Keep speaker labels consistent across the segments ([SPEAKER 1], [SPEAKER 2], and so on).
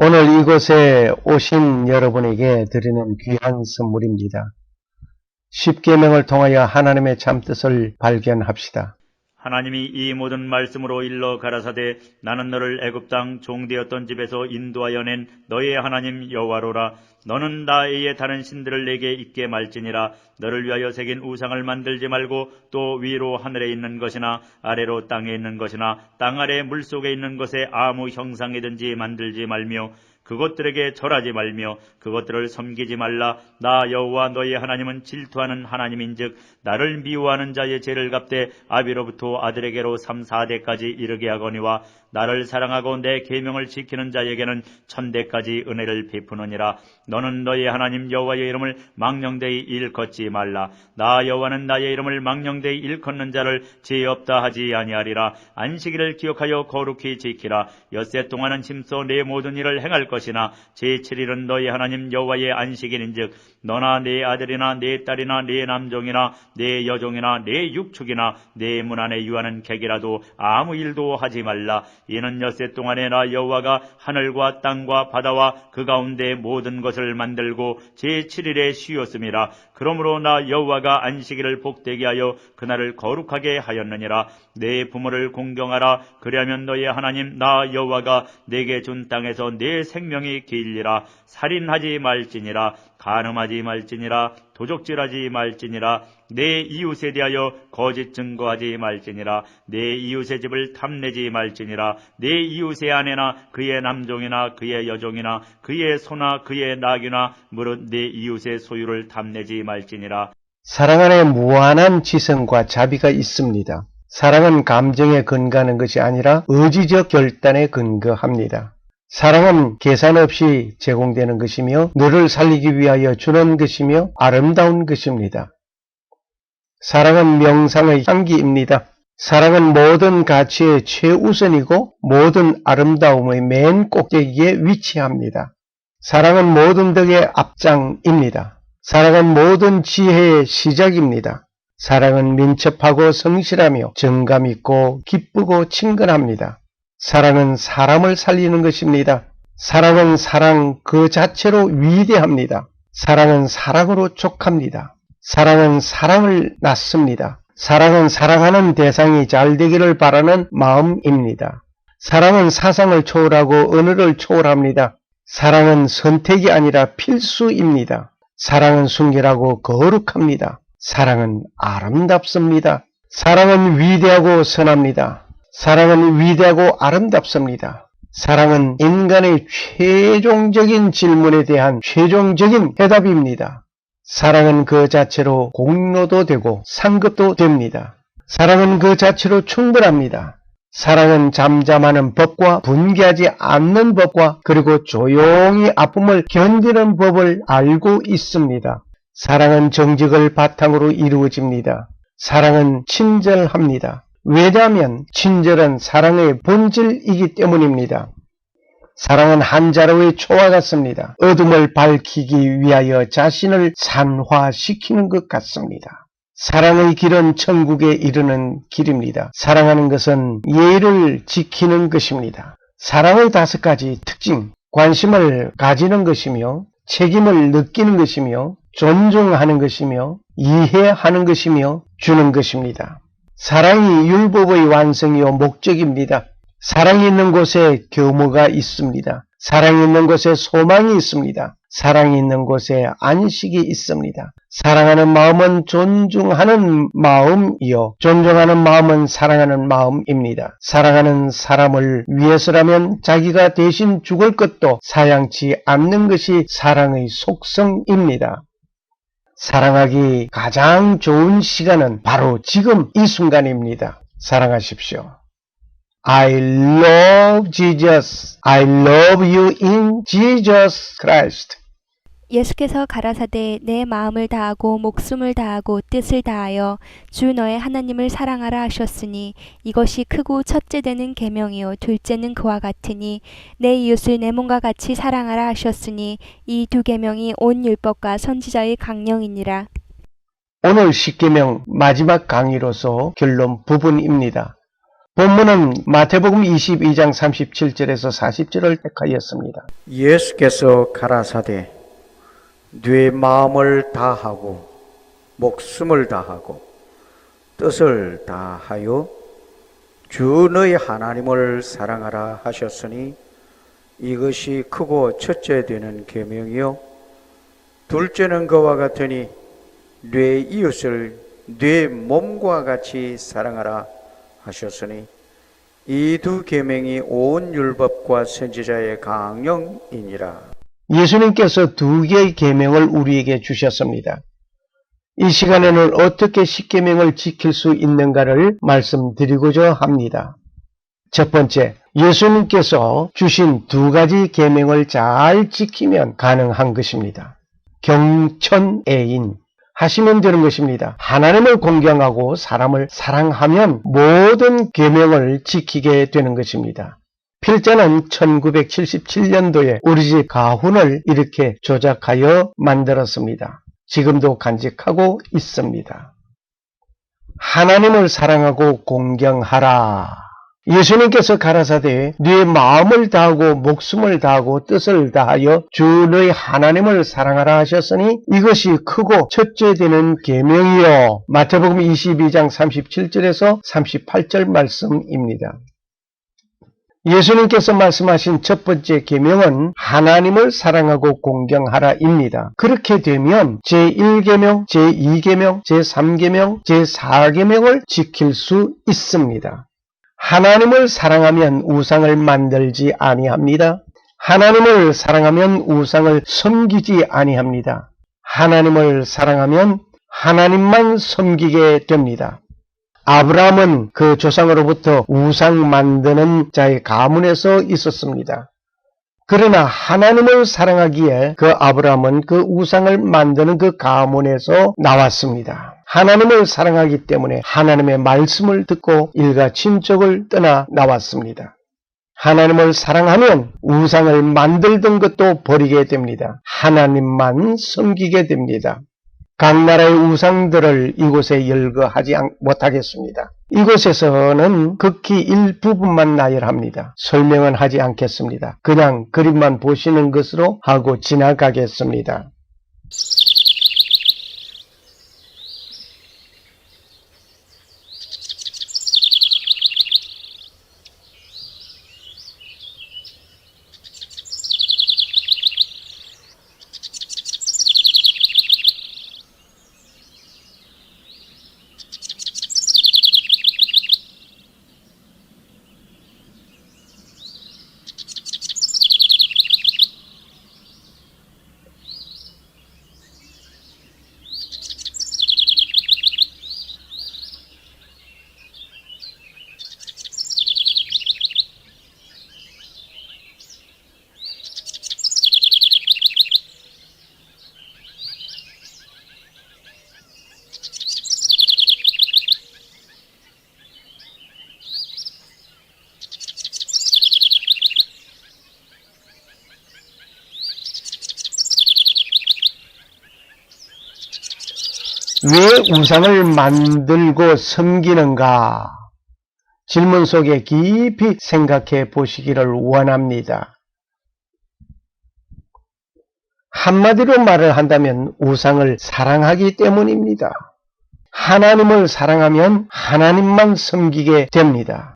[SPEAKER 1] 오늘 이곳에 오신 여러분에게 드리는 귀한 선물입니다. 십계명을 통하여 하나님의 참뜻을 발견합시다.
[SPEAKER 2] 하나님이 이 모든 말씀으로 일러 가라사대 나는 너를 애굽 땅 종되었던 집에서 인도하여 낸 너의 하나님 여호와로라. 너는 나의 다른 신들을 내게 있게 말지니라. 너를 위하여 새긴 우상을 만들지 말고 또 위로 하늘에 있는 것이나 아래로 땅에 있는 것이나 땅 아래 물속에 있는 것에 아무 형상이든지 만들지 말며 그것들에게 절하지 말며 그것들을 섬기지 말라. 나 여호와 너의 하나님은 질투하는 하나님인즉 나를 미워하는 자의 죄를 갚되 아비로부터 아들에게로 3, 4대까지 이르게 하거니와 나를 사랑하고 내 계명을 지키는 자에게는 1000대까지 은혜를 베푸느니라. 너는 너의 하나님 여호와의 이름을 망령되이 일컫지 말라. 나 여호와는 나의 이름을 망령되이 일컫는 자를 죄 없다 하지 아니하리라. 안식일을 기억하여 거룩히 지키라. 엿새 동안은 힘써 내 모든 일을 행할 것이나 제7일은 너희 하나님 여호와의 안식일인즉 너나 네 아들이나 네 딸이나 네 남종이나 네 여종이나 네 육축이나 네 문 안에 유하는 객이라도 아무 일도 하지 말라. 이는 엿새 동안에 나 여호와가 하늘과 땅과 바다와 그 가운데 모든 것을 만들고 제7일에 쉬었음이라. 그러므로 나 여호와가 안식일을 복되게 하여 그날을 거룩하게 하였느니라. 내 부모를 공경하라. 그리하면 너의 하나님 나 여호와가 내게 준 땅에서 내 생명이 길리라. 살인하지 말지니라. 간음하지 말지니라. 도적질하지 말지니라. 내 이웃에 대하여 거짓 증거하지 말지니라. 내 이웃의 집을 탐내지 말지니라. 내 이웃의 아내나 그의 남종이나 그의 여종이나 그의 소나 그의 나귀나 무릇 내 이웃의 소유를 탐내지 말지니라.
[SPEAKER 1] 사랑 안에 무한한 지성과 자비가 있습니다. 사랑은 감정에 근거하는 것이 아니라 의지적 결단에 근거합니다. 사랑은 계산 없이 제공되는 것이며 너를 살리기 위하여 주는 것이며 아름다운 것입니다. 사랑은 명상의 향기입니다. 사랑은 모든 가치의 최우선이고 모든 아름다움의 맨 꼭대기에 위치합니다. 사랑은 모든 덕의 앞장입니다. 사랑은 모든 지혜의 시작입니다. 사랑은 민첩하고 성실하며 정감 있고 기쁘고 친근합니다. 사랑은 사람을 살리는 것입니다. 사랑은 사랑 그 자체로 위대합니다. 사랑은 사랑으로 족합니다. 사랑은 사랑을 낳습니다. 사랑은 사랑하는 대상이 잘 되기를 바라는 마음입니다. 사랑은 사상을 초월하고 언어를 초월합니다. 사랑은 선택이 아니라 필수입니다. 사랑은 순결하고 거룩합니다. 사랑은 아름답습니다. 사랑은 위대하고 선합니다. 사랑은 위대하고 아름답습니다. 사랑은 인간의 최종적인 질문에 대한 최종적인 해답입니다. 사랑은 그 자체로 공로도 되고 상급도 됩니다. 사랑은 그 자체로 충분합니다. 사랑은 잠잠하는 법과 분개하지 않는 법과 그리고 조용히 아픔을 견디는 법을 알고 있습니다. 사랑은 정직을 바탕으로 이루어집니다. 사랑은 친절합니다. 왜냐하면 친절은 사랑의 본질이기 때문입니다. 사랑은 한 자루의 초와 같습니다. 어둠을 밝히기 위하여 자신을 산화시키는 것 같습니다. 사랑의 길은 천국에 이르는 길입니다. 사랑하는 것은 예를 지키는 것입니다. 사랑의 5가지 특징, 관심을 가지는 것이며 책임을 느끼는 것이며 존중하는 것이며 이해하는 것이며 주는 것입니다. 사랑이 율법의 완성이요 목적입니다. 사랑이 있는 곳에 교모가 있습니다. 사랑이 있는 곳에 소망이 있습니다. 사랑이 있는 곳에 안식이 있습니다. 사랑하는 마음은 존중하는 마음이요 존중하는 마음은 사랑하는 마음입니다. 사랑하는 사람을 위해서라면 자기가 대신 죽을 것도 사양치 않는 것이 사랑의 속성입니다. 사랑하기 가장 좋은 시간은 바로 지금 이 순간입니다. 사랑하십시오. I love Jesus. I love you in Jesus Christ.
[SPEAKER 3] 예수께서 가라사대 내 마음을 다하고 목숨을 다하고 뜻을 다하여 주 너의 하나님을 사랑하라 하셨으니 이것이 크고 첫째 되는 계명이요 둘째는 그와 같으니 내 이웃을 내 몸과 같이 사랑하라 하셨으니 이 2계명이 온 율법과 선지자의 강령이니라.
[SPEAKER 1] 오늘 십계명 마지막 강의로서 결론 부분입니다. 본문은 마태복음 22장 37절에서 40절을 택하였습니다.
[SPEAKER 4] 예수께서 가라사대 네 마음을 다하고 목숨을 다하고 뜻을 다하여 주 너희 하나님을 사랑하라 하셨으니 이것이 크고 첫째 되는 계명이요 둘째는 그와 같으니 네 이웃을 네 몸과 같이 사랑하라 하셨으니 이 두 계명이 온 율법과 선지자의 강령이니라.
[SPEAKER 1] 예수님께서 두 개의 계명을 우리에게 주셨습니다. 이 시간에는 어떻게 십계명을 지킬 수 있는가를 말씀드리고자 합니다. 첫 번째, 예수님께서 주신 두 가지 계명을 잘 지키면 가능한 것입니다. 경천애인 하시면 되는 것입니다. 하나님을 공경하고 사람을 사랑하면 모든 계명을 지키게 되는 것입니다. 필자는 1977년도에 우리 집 가훈을 이렇게 조작하여 만들었습니다. 지금도 간직하고 있습니다. 하나님을 사랑하고 공경하라. 예수님께서 가라사대 네 마음을 다하고 목숨을 다하고 뜻을 다하여 주 너희 하나님을 사랑하라 하셨으니 이것이 크고 첫째 되는 계명이요. 마태복음 22장 37절에서 38절 말씀입니다. 예수님께서 말씀하신 첫 번째 계명은 하나님을 사랑하고 공경하라입니다. 그렇게 되면 제1계명, 제2계명, 제3계명, 제4계명을 지킬 수 있습니다. 하나님을 사랑하면 우상을 만들지 아니합니다. 하나님을 사랑하면 우상을 섬기지 아니합니다. 하나님을 사랑하면 하나님만 섬기게 됩니다. 아브라함은 그 조상으로부터 우상 만드는 자의 가문에서 있었습니다. 그러나 하나님을 사랑하기에 그 아브라함은 그 우상을 만드는 그 가문에서 나왔습니다. 하나님을 사랑하기 때문에 하나님의 말씀을 듣고 일가 친족을 떠나 나왔습니다. 하나님을 사랑하면 우상을 만들던 것도 버리게 됩니다. 하나님만 섬기게 됩니다. 각 나라의 우상들을 이곳에 열거하지 못하겠습니다. 이곳에서는 극히 일부분만 나열합니다. 설명은 하지 않겠습니다. 그냥 그림만 보시는 것으로 하고 지나가겠습니다. 왜 우상을 만들고 섬기는가? 질문 속에 깊이 생각해 보시기를 원합니다. 한마디로 말을 한다면 우상을 사랑하기 때문입니다. 하나님을 사랑하면 하나님만 섬기게 됩니다.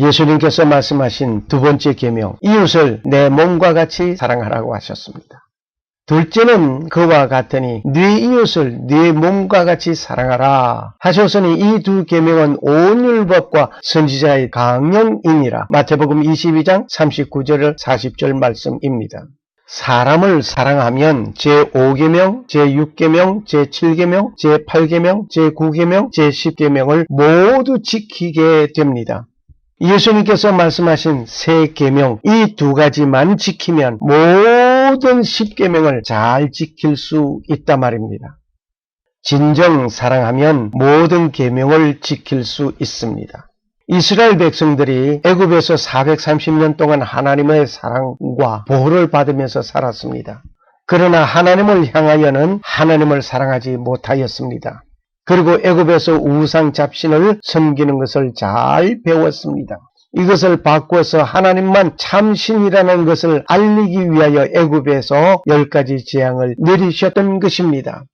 [SPEAKER 1] 예수님께서 말씀하신 두 번째 계명, 이웃을 내 몸과 같이 사랑하라고 하셨습니다. 둘째는 그와 같으니 네 이웃을 네 몸과 같이 사랑하라 하셨으니 이 두 계명은 온 율법과 선지자의 강령이니라. 마태복음 22장 39절 40절 말씀입니다. 사람을 사랑하면 제5계명, 제6계명, 제7계명, 제8계명, 제9계명, 제10계명을 모두 지키게 됩니다. 예수님께서 말씀하신 세 계명, 이 두 가지만 지키면 모든 10계명을 잘 지킬 수 있단 말입니다. 진정 사랑하면 모든 계명을 지킬 수 있습니다. 이스라엘 백성들이 애굽에서 430년 동안 하나님의 사랑과 보호를 받으면서 살았습니다. 그러나 하나님을 향하여는 하나님을 사랑하지 못하였습니다. 그리고 애굽에서 우상 잡신을 섬기는 것을 잘 배웠습니다. 이것을 바꾸어서 하나님만 참신이라는 것을 알리기 위하여 애굽에서 10가지 재앙을 내리셨던 것입니다.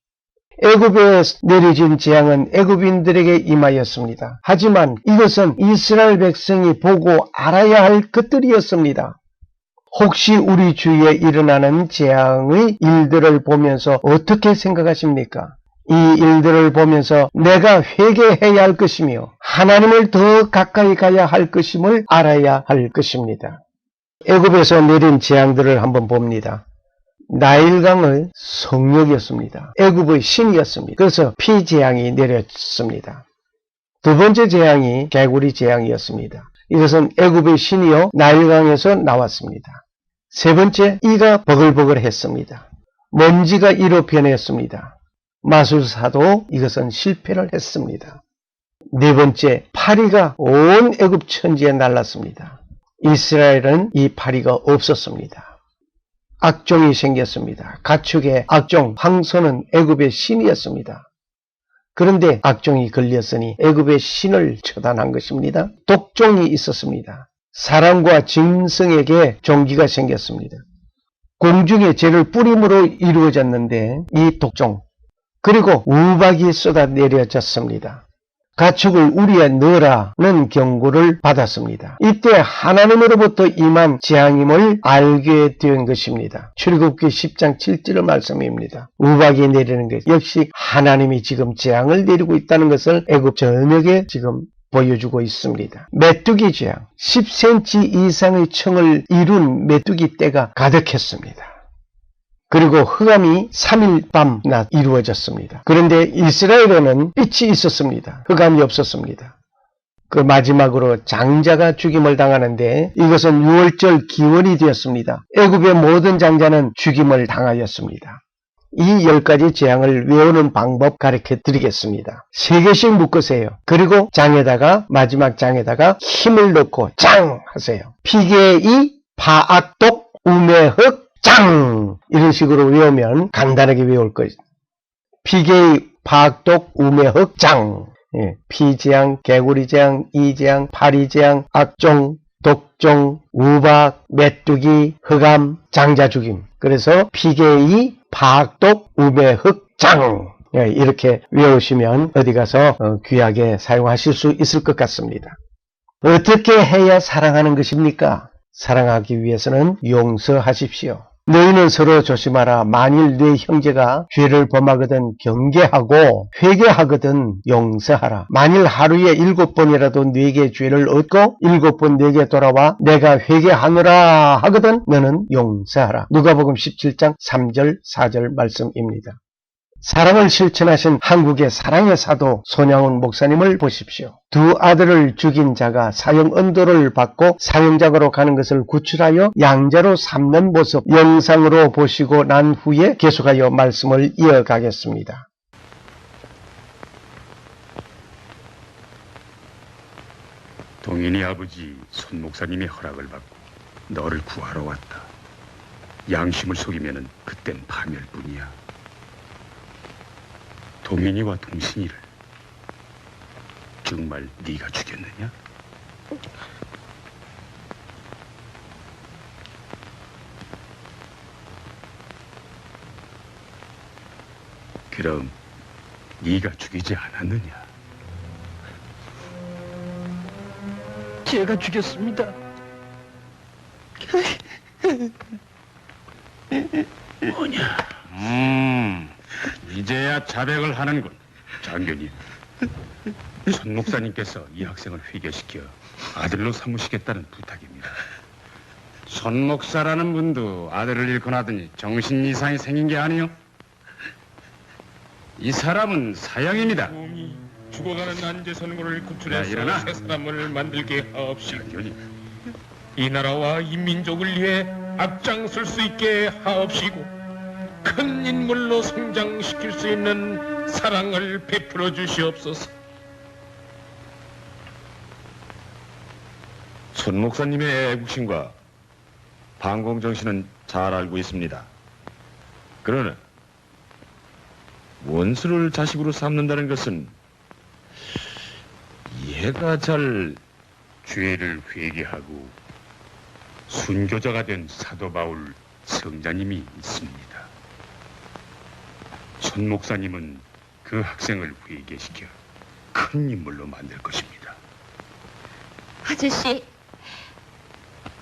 [SPEAKER 1] 애굽에 내려진 재앙은 애굽인들에게 임하였습니다. 하지만 이것은 이스라엘 백성이 보고 알아야 할 것들이었습니다. 혹시 우리 주위에 일어나는 재앙의 일들을 보면서 어떻게 생각하십니까? 이 일들을 보면서 내가 회개해야 할 것이며 하나님을 더 가까이 가야 할 것임을 알아야 할 것입니다. 애굽에서 내린 재앙들을 한번 봅니다. 나일강의 성령이었습니다. 애굽의 신이었습니다. 그래서 피재앙이 내렸습니다. 두 번째 재앙이 개구리 재앙이었습니다. 이것은 애굽의 신이요 나일강에서 나왔습니다. 세 번째, 이가 버글버글했습니다. 먼지가 이로 변했습니다. 마술사도 이것은 실패를 했습니다. 네 번째, 파리가 온 애굽 천지에 날랐습니다. 이스라엘은 이 파리가 없었습니다. 악종이 생겼습니다. 가축의 악종 황소는 애굽의 신이었습니다. 그런데 악종이 걸렸으니 애굽의 신을 처단한 것입니다. 독종이 있었습니다. 사람과 짐승에게 종기가 생겼습니다. 공중의 죄를 뿌림으로 이루어졌는데 이 독종, 그리고 우박이 쏟아내려졌습니다. 가축을 우리에 넣으라는 경고를 받았습니다. 이때 하나님으로부터 임한 재앙임을 알게 된 것입니다. 출애굽기 10장 7절 말씀입니다. 우박이 내리는 것 역시 하나님이 지금 재앙을 내리고 있다는 것을 애굽 전역에 지금 보여주고 있습니다. 메뚜기 재앙, 10cm 이상의 청을 이룬 메뚜기 떼가 가득했습니다. 그리고 흑암이 3일 밤낮 이루어졌습니다. 그런데 이스라엘에는 빛이 있었습니다. 흑암이 없었습니다. 그 마지막으로 장자가 죽임을 당하는데 이것은 6월절 기원이 되었습니다. 애굽의 모든 장자는 죽임을 당하였습니다. 이 10가지 재앙을 외우는 방법 가르쳐 드리겠습니다. 3개씩 묶으세요. 그리고 장에다가 마지막 장에다가 힘을 넣고 장 하세요. 피개이 파악독 우매흑 장! 이런 식으로 외우면 간단하게 외울 것이죠. 피개의 파악독 우매흑 장! 피재앙, 개구리재앙, 이재앙, 파리재앙, 악종, 독종, 우박, 메뚜기, 흑암, 장자 죽임. 그래서 피개의 파악독 우매흑 장! 이렇게 외우시면 어디 가서 귀하게 사용하실 수 있을 것 같습니다. 어떻게 해야 사랑하는 것입니까? 사랑하기 위해서는 용서하십시오. 너희는 서로 조심하라. 만일 네 형제가 죄를 범하거든 경계하고 회개하거든 용서하라. 만일 하루에 7번이라도 네게 죄를 얻고 7번 네게 돌아와 내가 회개하노라 하거든 너는 용서하라. 누가복음 17장 3절 4절 말씀입니다. 사랑을 실천하신 한국의 사랑의 사도 손양훈 목사님을 보십시오. 두 아들을 죽인 자가 사형 언도를 받고 사형장으로 가는 것을 구출하여 양자로 삼는 모습 영상으로 보시고 난 후에 계속하여 말씀을 이어가겠습니다.
[SPEAKER 5] 동인이 아버지 손 목사님의 허락을 받고 너를 구하러 왔다. 양심을 속이면은 그땐 파멸뿐이야. 동인이와 동신이를 정말 네가 죽였느냐? 그럼 네가 죽이지 않았느냐?
[SPEAKER 6] 제가 죽였습니다.
[SPEAKER 5] 뭐냐? 이제야 자백을 하는군. 장교님, 손 목사님께서 이 학생을 회개시켜 아들로 삼으시겠다는 부탁입니다. 손 목사라는 분도 아들을 잃고 나더니 정신 이상이 생긴 게 아니요. 이 사람은 사형입니다.
[SPEAKER 7] 몸이 죽어가는 안제선고를
[SPEAKER 5] 야,
[SPEAKER 7] 구출해서
[SPEAKER 5] 일어나.
[SPEAKER 7] 새 사람을 만들게 하옵시고
[SPEAKER 5] 장교님,
[SPEAKER 7] 이 나라와 이 민족을 위해 앞장설 수 있게 하옵시고 큰 인물로 성장시킬 수 있는 사랑을 베풀어 주시옵소서.
[SPEAKER 8] 손 목사님의 애국심과 반공정신은 잘 알고 있습니다. 그러나 원수를 자식으로 삼는다는 것은 이해가 잘...
[SPEAKER 5] 죄를 회개하고 순교자가 된 사도 바울 성자님이 있습니다. 손 목사님은 그 학생을 회개시켜 큰 인물로 만들 것입니다.
[SPEAKER 9] 아저씨,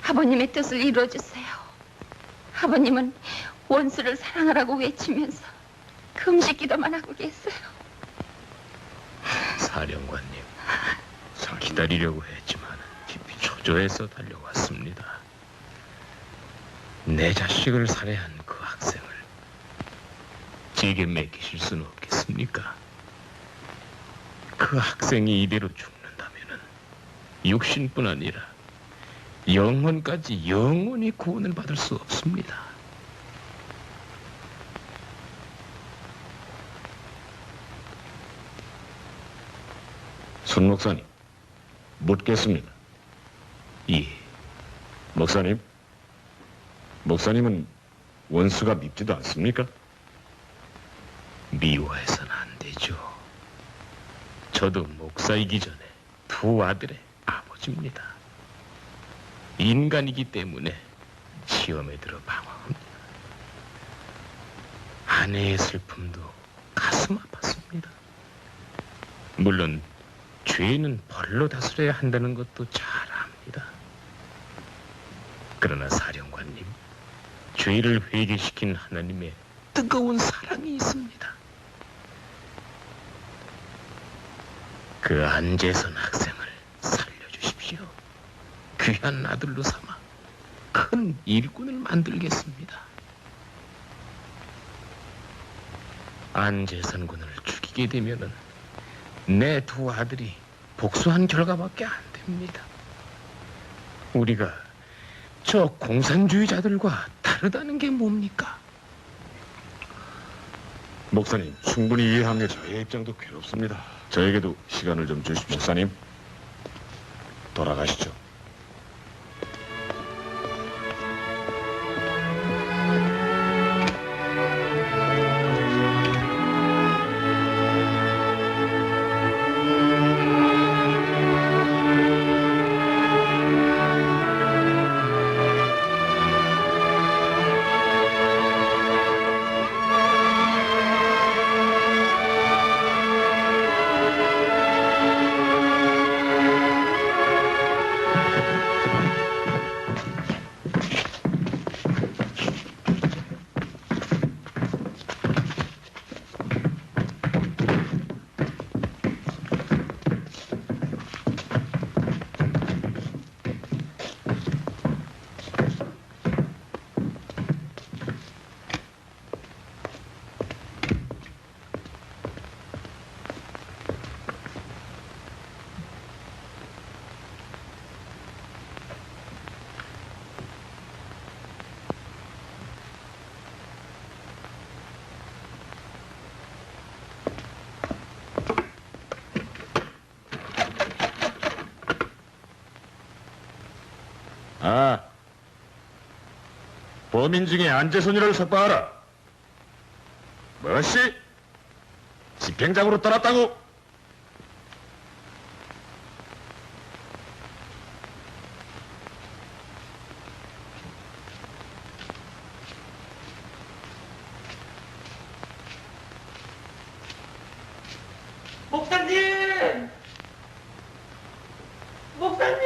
[SPEAKER 9] 아버님의 뜻을 이루어주세요. 아버님은 원수를 사랑하라고 외치면서 금식 기도만 하고 계세요.
[SPEAKER 7] 사령관님, 기다리려고 했지만 깊이 초조해서 달려왔습니다. 내 자식을 살해한 그 학생을 제게 맡기실 수는 없겠습니까? 그 학생이 이대로 죽는다면은 육신뿐 아니라 영혼까지 영원히 구원을 받을 수 없습니다.
[SPEAKER 8] 손 목사님, 묻겠습니다.
[SPEAKER 7] 예,
[SPEAKER 8] 목사님은 원수가 밉지도 않습니까?
[SPEAKER 7] 미워해서는 안 되죠. 저도 목사이기 전에 두 아들의 아버지입니다. 인간이기 때문에 시험에 들어 방황합니다. 아내의 슬픔도 가슴 아팠습니다. 물론 죄는 벌로 다스려야 한다는 것도 잘 압니다. 그러나 사령관님, 죄를 회개시킨 하나님의 뜨거운 사랑이 있습니다. 그 안재선 학생을 살려주십시오. 귀한 아들로 삼아 큰 일꾼을 만들겠습니다. 안재선 군을 죽이게 되면은 내 두 아들이 복수한 결과밖에 안 됩니다. 우리가 저 공산주의자들과 다르다는 게 뭡니까?
[SPEAKER 8] 목사님, 충분히 이해하며 저의 입장도 괴롭습니다. 저에게도 시간을 좀 주십시오. 목사님, 돌아가시죠. 범인 중에 안재선이를 석방하라. 뭐시? 집행장으로 떠났다고?
[SPEAKER 6] 목사님! 목사님!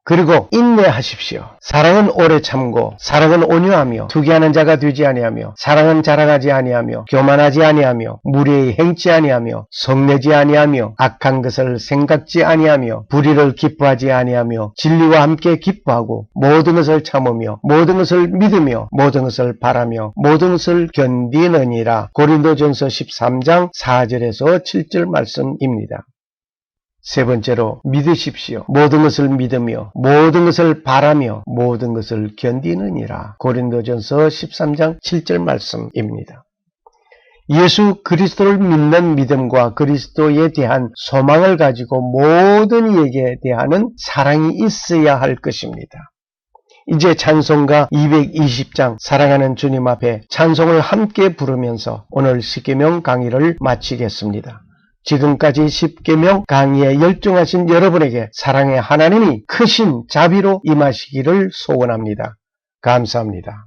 [SPEAKER 1] 그리고 인내하십시오. 사랑은 오래 참고 사랑은 온유하며 투기하는 자가 되지 아니하며 사랑은 자랑하지 아니하며 교만하지 아니하며 무례히 행치 아니하며 성내지 아니하며 악한 것을 생각지 아니하며 불의를 기뻐하지 아니하며 진리와 함께 기뻐하고 모든 것을 참으며 모든 것을 믿으며 모든 것을 바라며 모든 것을 견디느니라. 고린도전서 13장 4절에서 7절 말씀입니다. 세 번째로 믿으십시오. 모든 것을 믿으며 모든 것을 바라며 모든 것을 견디느니라. 고린도전서 13장 7절 말씀입니다. 예수 그리스도를 믿는 믿음과 그리스도에 대한 소망을 가지고 모든 이에게 대하는 사랑이 있어야 할 것입니다. 이제 찬송가 220장 사랑하는 주님 앞에 찬송을 함께 부르면서 오늘 십계명 강의를 마치겠습니다. 지금까지 십계명 강의에 열중하신 여러분에게 사랑의 하나님이 크신 자비로 임하시기를 소원합니다. 감사합니다.